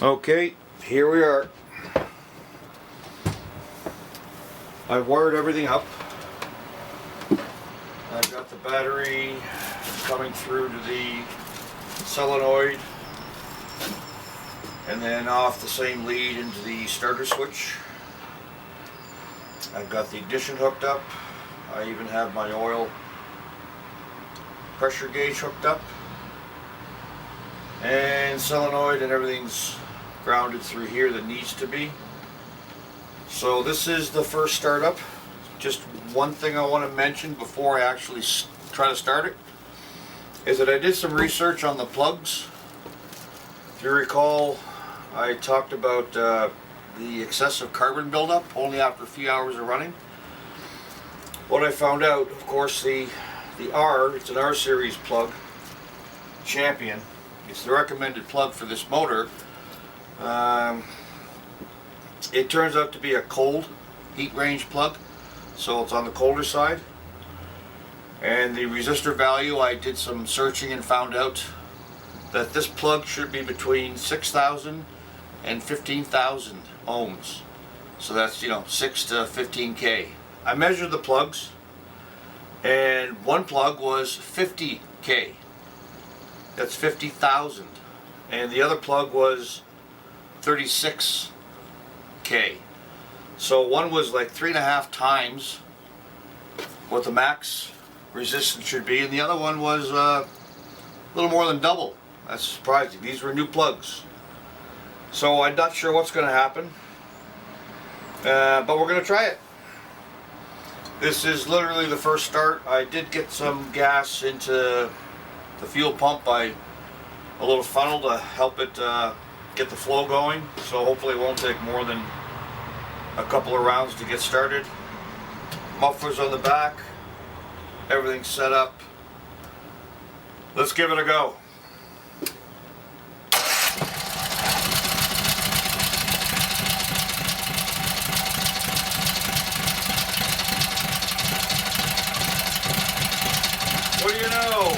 Okay, here we are. I've wired everything up. I've got the battery coming through to the solenoid and then off the same lead into the starter switch. I've got the ignition hooked up. I even have my oil pressure gauge hooked up, and solenoid and everything's grounded through here that needs to be. So this is the first startup. Just one thing I want to mention before I actually try to start it is that I did some research on the plugs. If you recall, I talked about the excessive carbon buildup only after a few hours of running. What I found out, of course, the R, it's an R series plug, Champion. It's the recommended plug for this motor. It turns out to be a cold heat range plug, so it's on the colder side. And the resistor value, I did some searching and found out that this plug should be between 6,000 and 15,000 ohms. So that's, 6 to 15K. I measured the plugs, and one plug was 50K. That's 50,000. And the other plug was 36K. So one was like 3.5 times what the max resistance should be, and the other one was a little more than double. That's surprising. These were new plugs. So I'm not sure what's going to happen, but we're going to try it. This is literally the first start. I did get some gas into the fuel pump by a little funnel to help it get the flow going. So hopefully it won't take more than a couple of rounds to get started. Mufflers on the back. Everything's set up. Let's give it a go. What do you know?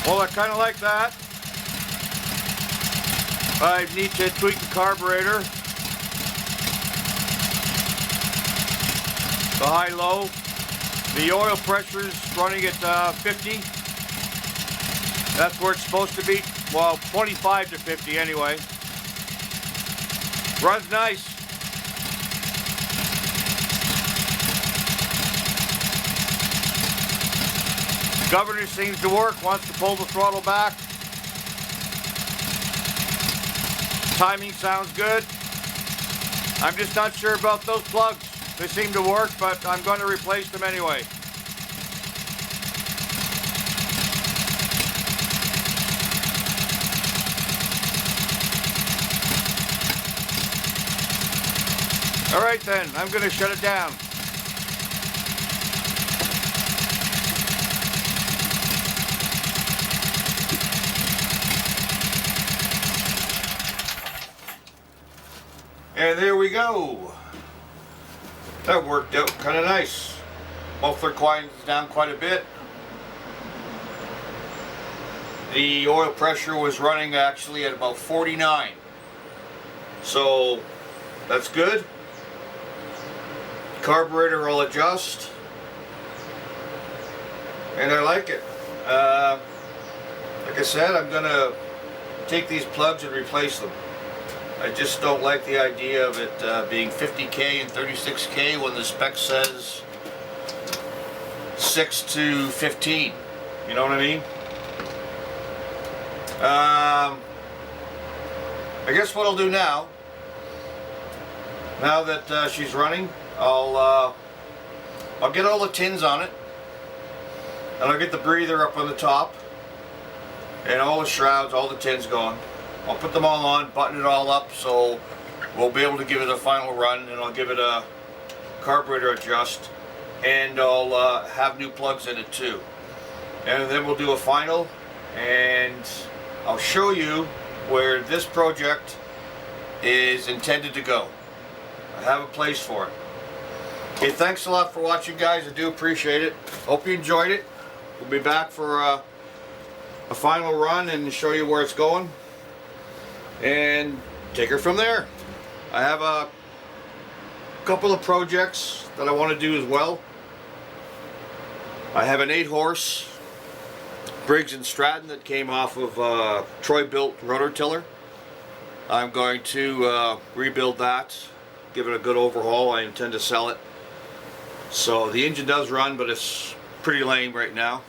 Well, I kind of like that. I need to tweak the carburetor. The high-low. The oil pressure's running at 50. That's where it's supposed to be. Well, 25 to 50 anyway. Runs nice. Governor seems to work, wants to pull the throttle back. Timing sounds good. I'm just not sure about those plugs. They seem to work, but I'm going to replace them anyway. Alright then, I'm going to shut it down. And there we go. That worked out kind of nice. Muffler quietens down quite a bit. The oil pressure was running actually at about 49. So that's good. Carburetor I'll adjust. And I like it. Like I said, I'm going to take these plugs and replace them. I just don't like the idea of it being 50K and 36K when the spec says 6 to 15. You know what I mean? I guess what I'll do now that she's running, I'll get all the tins on it, and I'll get the breather up on the top, and all the shrouds, all the tins going. I'll put them all on, button it all up, so we'll be able to give it a final run, and I'll give it a carburetor adjust, and I'll have new plugs in it too. And then we'll do a final, and I'll show you where this project is intended to go. I have a place for it. Okay, thanks a lot for watching, guys. I do appreciate it. Hope you enjoyed it. We'll be back for a final run and show you where it's going, and take her from there. I have a couple of projects that I want to do as well. I have an 8-horse Briggs & Stratton that came off of Troy-built rotor tiller. I'm going to rebuild that, give it a good overhaul. I intend to sell it. So the engine does run, but it's pretty lame right now.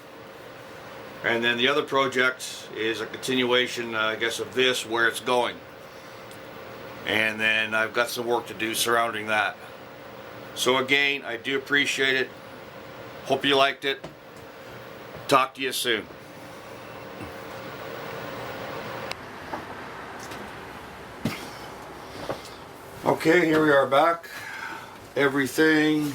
And then the other project is a continuation, I guess, of this, where it's going. And then I've got some work to do surrounding that. So again, I do appreciate it. Hope you liked it. Talk to you soon. Okay, here we are back. Everything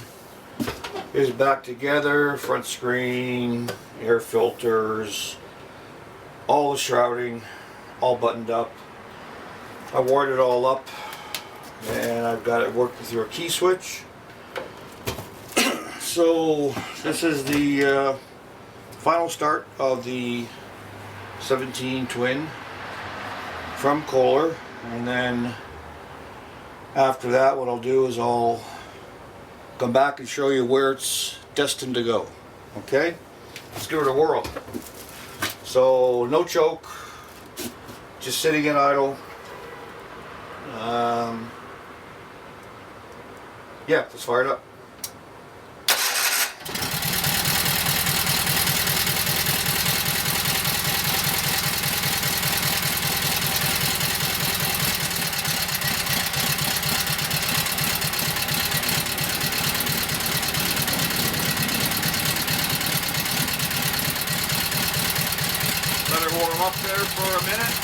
is back together. Front screen, air filters, all the shrouding, all buttoned up. I wired it all up, and I've got it working through a key switch. So this is the final start of the 17 twin from Kohler, and then after that what I'll do is I'll come back and show you where it's destined to go. Okay, let's give it a whirl. So no choke, just sitting in idle. Yeah, let's fire it up. Let her warm up there for a minute.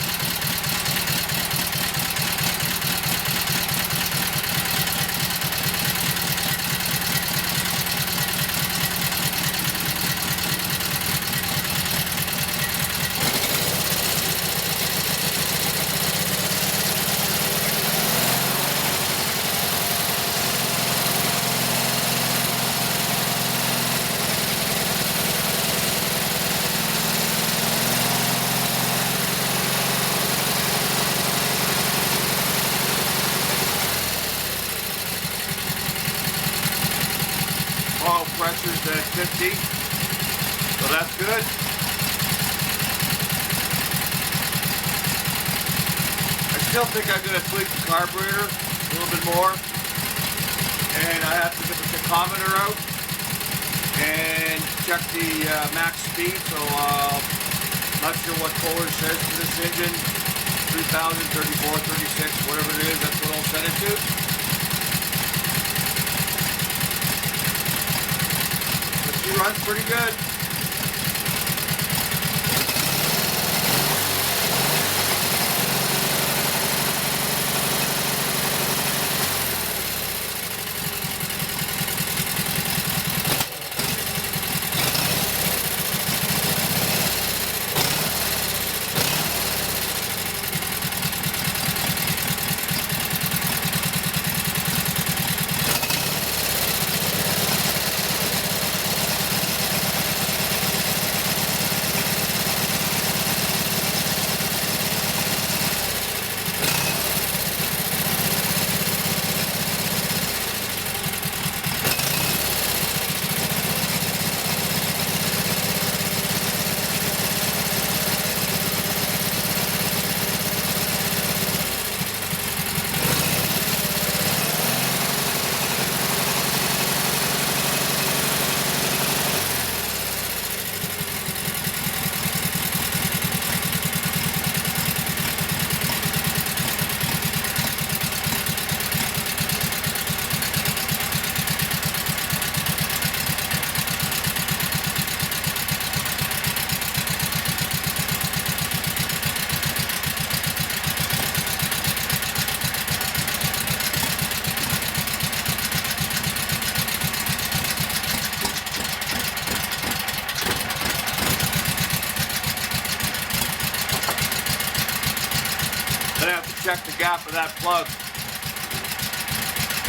Oil pressure's at 50, so that's good. I still think I'm going to tweak the carburetor a little bit more, and I have to get the tachometer out and check the max speed. So not sure what Kohler says for this engine, 3,000, 34, 36, whatever it is, that's what I'll set it to. She runs pretty good. check the gap of that plug.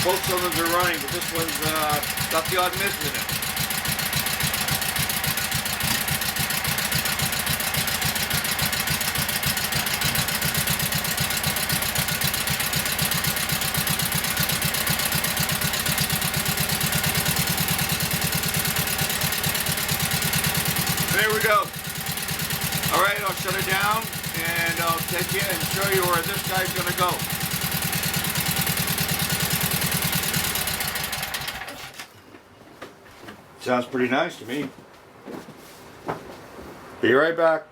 Both cylinders are running, but this one's got the odd miss in it. There we go. All right, I'll shut it down and I'll take you and show you where this guy's gonna go. Sounds pretty nice to me. Be right back.